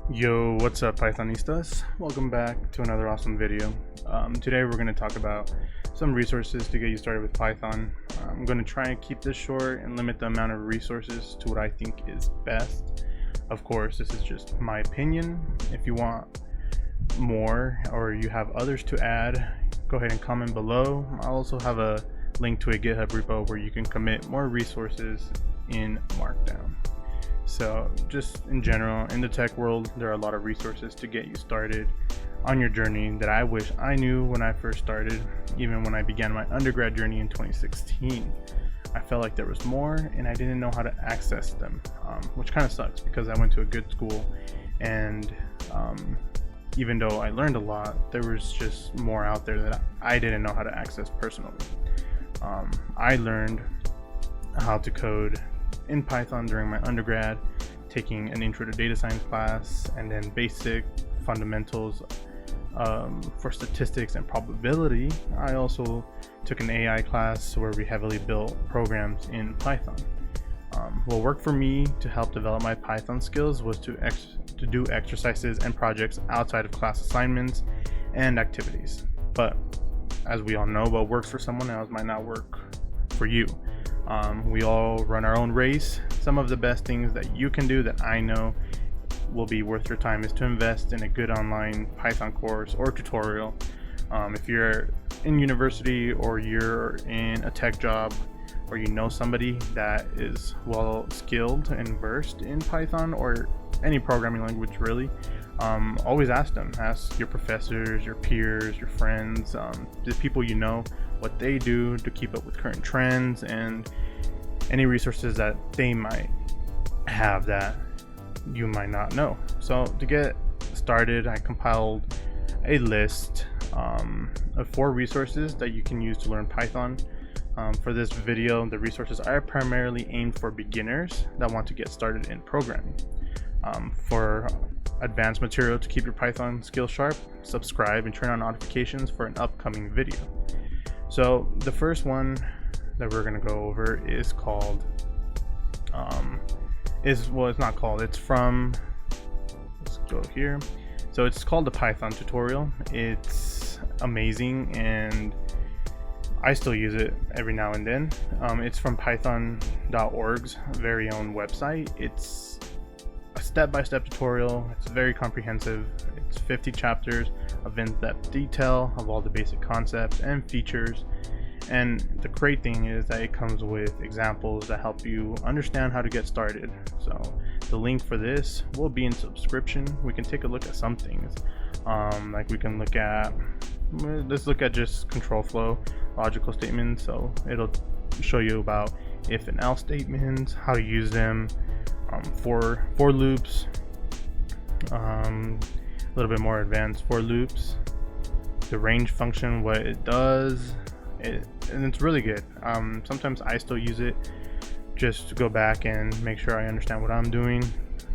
Yo, what's up Pythonistas? Welcome back to another awesome video. Today we're going to talk about some resources to get you started with Python. I'm going to try and keep this short and limit the amount of resources to what I think is best. Of course, this is just my opinion. If you want more or you have others to add, go ahead and comment below. I'll also have a link to a GitHub repo where you can commit more resources in Markdown. So just in general, in the tech world, there are a lot of resources to get you started on your journey that I wish I knew when I first started. Even when I began my undergrad journey in 2016, I felt like there was more and I didn't know how to access them, which kind of sucks because I went to a good school, and even though I learned a lot, there was just more out there that I didn't know how to access personally. I learned how to code in Python during my undergrad, taking an intro to data science class, and then basic fundamentals for statistics and probability. I also took an AI class where we heavily built programs in Python. What worked for me to help develop my Python skills was to do exercises and projects outside of class assignments and activities. But as we all know, what works for someone else might not work for you. We all run our own race. Some of the best things that you can do that I know will be worth your time is to invest in a good online Python course or tutorial. If you're in university or you're in a tech job or you know somebody that is well skilled and versed in Python or any programming language really, always ask them. Ask your professors, your peers, your friends, the people you know, what they do to keep up with current trends and any resources that they might have that you might not know. So to get started, I compiled a list of 4 resources that you can use to learn Python. For this video, the resources are primarily aimed for beginners that want to get started in programming. For advanced material to keep your Python skills sharp, subscribe and turn on notifications for an upcoming video. So the first one that we're going to go over is called it's from, let's go here. So it's called the Python tutorial. It's amazing and I still use it every now and then. It's from python.org's very own website. It's a step-by-step tutorial. It's very comprehensive. It's 50 chapters of in-depth detail of all the basic concepts and features. And the great thing is that it comes with examples that help you understand how to get started. So the link for this will be in subscription. We can take a look at some things. Like let's look at just control flow, logical statements. So it'll show you about if and else statements, how to use them, for loops, a little bit more advanced for loops, the range function, what it does, and it's really good. Sometimes I still use it just to go back and make sure I understand what I'm doing.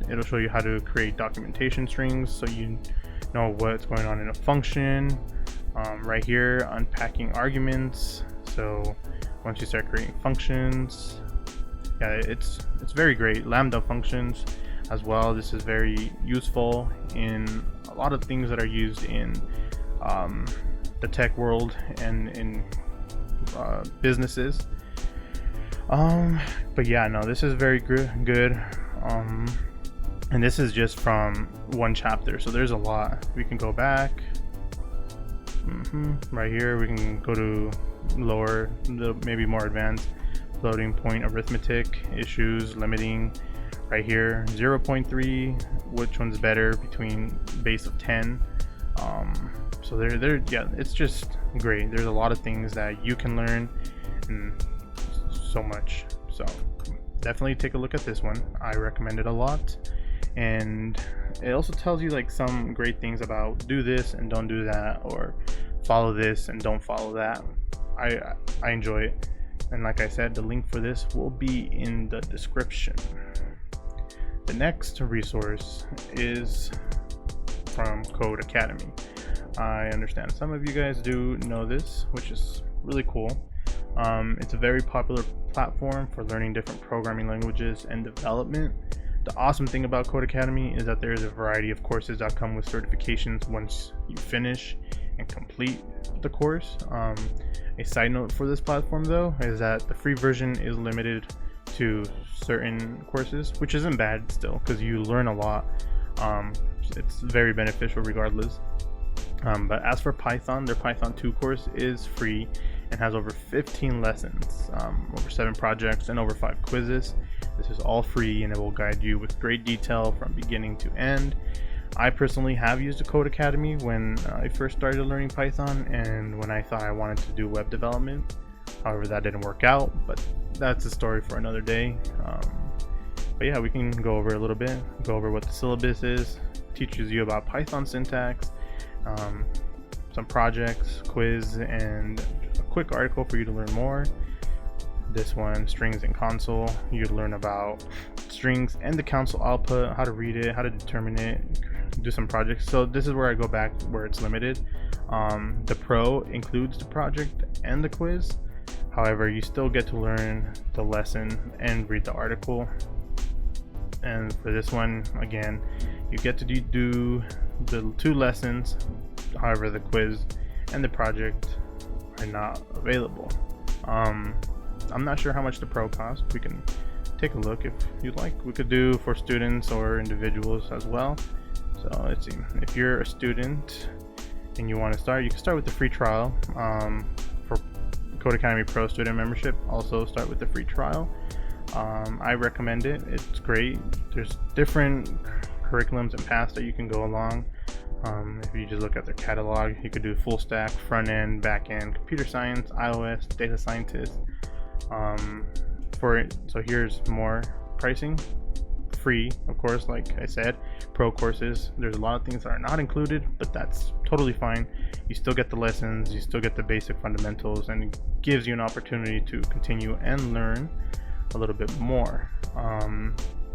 It'll show you how to create documentation strings so you know what's going on in a function. Right here, unpacking arguments. So once you start creating functions, yeah, it's very great. Lambda functions as well. This is very useful in a lot of things that are used in the tech world and in businesses. But yeah, no, this is very good. And this is just from one chapter, so there's a lot. We can go back. Right here we can go to lower, maybe more advanced, floating point arithmetic, issues, limiting. Right here 0.3, which one's better between base of 10. So yeah, it's just great. There's a lot of things that you can learn and so much. So definitely take a look at this one. I recommend it a lot. And it also tells you like some great things about do this and don't do that, or follow this and don't follow that. I enjoy it, and like I said, the link for this will be in the description. The next resource is from Codecademy. I understand some of you guys do know this, which is really cool. It's a very popular platform for learning different programming languages and development. The awesome thing about Codecademy is that there is a variety of courses that come with certifications once you finish and complete the course. A side note for this platform though is that the free version is limited to certain courses, which isn't bad still because you learn a lot. It's very beneficial regardless. But as for Python, their Python 2 course is free and has over 15 lessons, over 7 projects, and over 5 quizzes. This is all free and it will guide you with great detail from beginning to end. I personally have used the Codecademy when I first started learning Python and when I thought I wanted to do web development. However, that didn't work out, but that's a story for another day. But yeah, we can go over a little bit, go over what the syllabus is, teaches you about Python syntax, some projects, quiz, and a quick article for you to learn more. This one, strings and console, you learn about strings and the console output, how to read it, how to determine it, do some projects. So this is where I go back where it's limited. The Pro includes the project and the quiz. However, you still get to learn the lesson and read the article. And for this one, again, you get to do the 2 lessons. However, the quiz and the project are not available. I'm not sure how much the Pro costs. We can take a look if you'd like. We could do for students or individuals as well. So let's see. If you're a student and you want to start, you can start with the free trial. For Codecademy Pro student membership, also start with the free trial. I recommend it. It's great. There's different curriculums and paths that you can go along. If you just look at their catalog, you could do full stack, front end, back end, computer science, iOS, data scientist. So here's more pricing. Free, of course, like I said. Pro courses, there's a lot of things that are not included, but that's totally fine. You still get the lessons, you still get the basic fundamentals, and it gives you an opportunity to continue and learn a little bit more.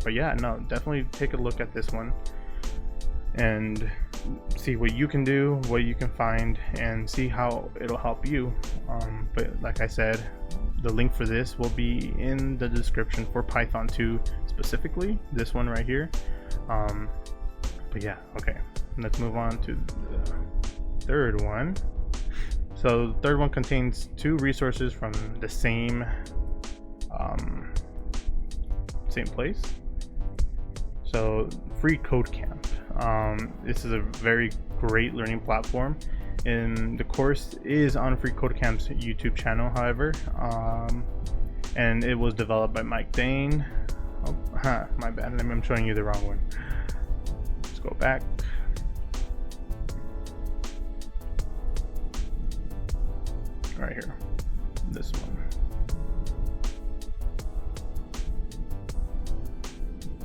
But yeah, no, definitely take a look at this one and see what you can do, what you can find, and see how it'll help you. But like I said, the link for this will be in the description for Python 2 specifically, this one right here. But yeah, okay, let's move on to the third one. So the third one contains 2 resources from the same place. So freeCode Camp. This is a very great learning platform, and the course is on freeCodeCamp's YouTube channel, however, and it was developed by Mike Dane. My bad, I'm showing you the wrong one. Let's go back. Right here, this one.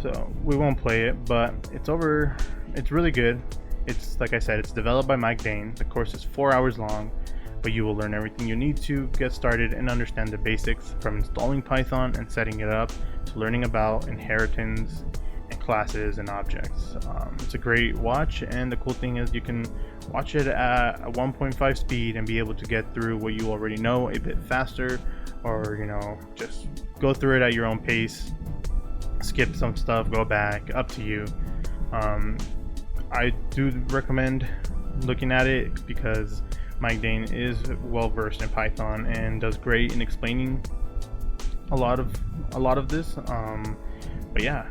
So we won't play it, but it's really good. It's, like I said, it's developed by Mike Dane. The course is 4 hours long, but you will learn everything you need to get started and understand the basics, from installing Python and setting it up to learning about inheritance and classes and objects. It's a great watch, and the cool thing is you can watch it at a 1.5 speed and be able to get through what you already know a bit faster, or just go through it at your own pace. Skip some stuff, go back, up to you. I do recommend looking at it because Mike Dane is well versed in Python and does great in explaining a lot of this. But yeah,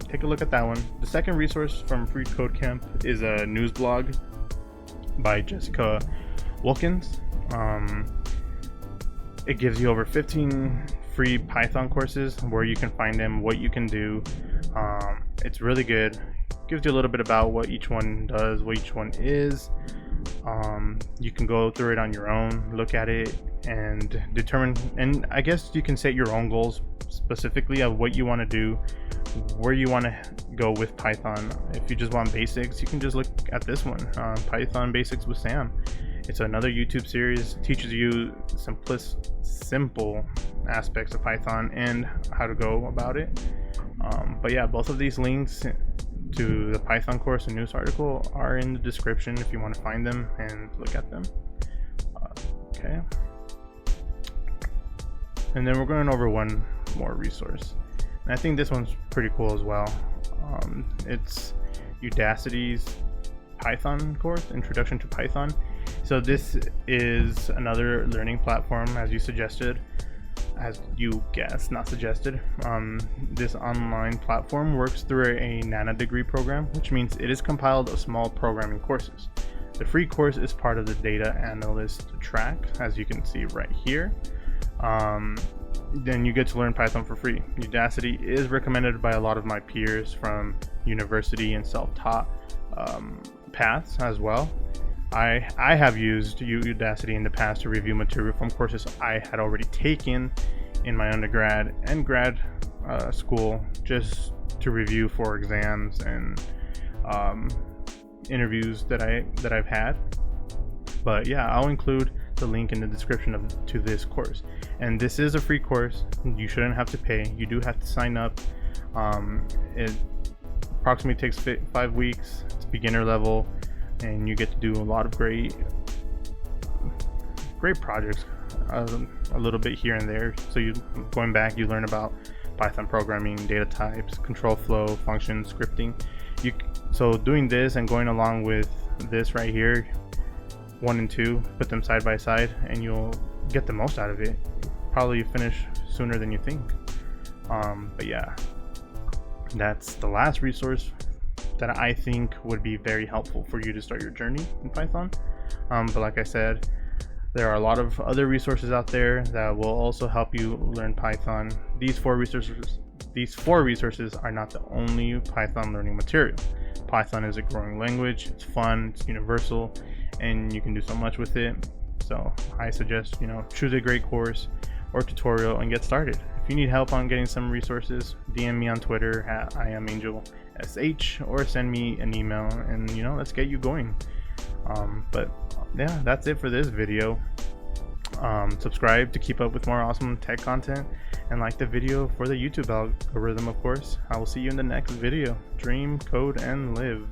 take a look at that one. The second resource from freeCode Camp is a news blog by Jessica Wilkins. It gives you over 15 free Python courses where you can find them, what you can do. It's really good. Gives you a little bit about what each one does, what each one is. You can go through it on your own, look at it, and determine, and I guess you can set your own goals specifically of what you want to do, where you want to go with Python. If you just want basics, you can just look at this one, Python Basics with Sam. It's another YouTube series, teaches you simple aspects of Python and how to go about it. But yeah, both of these links to the Python course and news article are in the description if you want to find them and look at them. Okay. And then we're going over one more resource. And I think this one's pretty cool as well. It's Udacity's Python course, Introduction to Python. So this is another learning platform, as you suggested, as you guessed, not suggested. This online platform works through a NANA degree program, which means it is compiled of small programming courses. The free course is part of the data analyst track, as you can see right here. Then you get to learn Python for free. Udacity is recommended by a lot of my peers from university and self-taught paths as well. I have used Udacity in the past to review material from courses I had already taken in my undergrad and grad school, just to review for exams and interviews that I've had. But yeah, I'll include the link in the description to this course. And this is a free course. You shouldn't have to pay. You do have to sign up. It approximately takes 5 weeks. It's beginner level, and you get to do a lot of great projects, a little bit here and there. So you going back, you learn about Python programming, data types, control flow, functions, scripting. So doing this and going along with this right here, 1 and 2, put them side by side, and you'll get the most out of it. Probably finish sooner than you think. But yeah, that's the last resource that I think would be very helpful for you to start your journey in Python. But like I said, there are a lot of other resources out there that will also help you learn Python. These four resources are not the only Python learning material. Python is a growing language, it's fun, it's universal, and you can do so much with it. So I suggest, choose a great course or tutorial and get started. If you need help on getting some resources, DM me on Twitter at IamAngelSH, or send me an email, and let's get you going. But yeah, that's it for this video. Subscribe to keep up with more awesome tech content, and like the video for the YouTube algorithm, of course. I will see you in the next video. Dream, code, and live.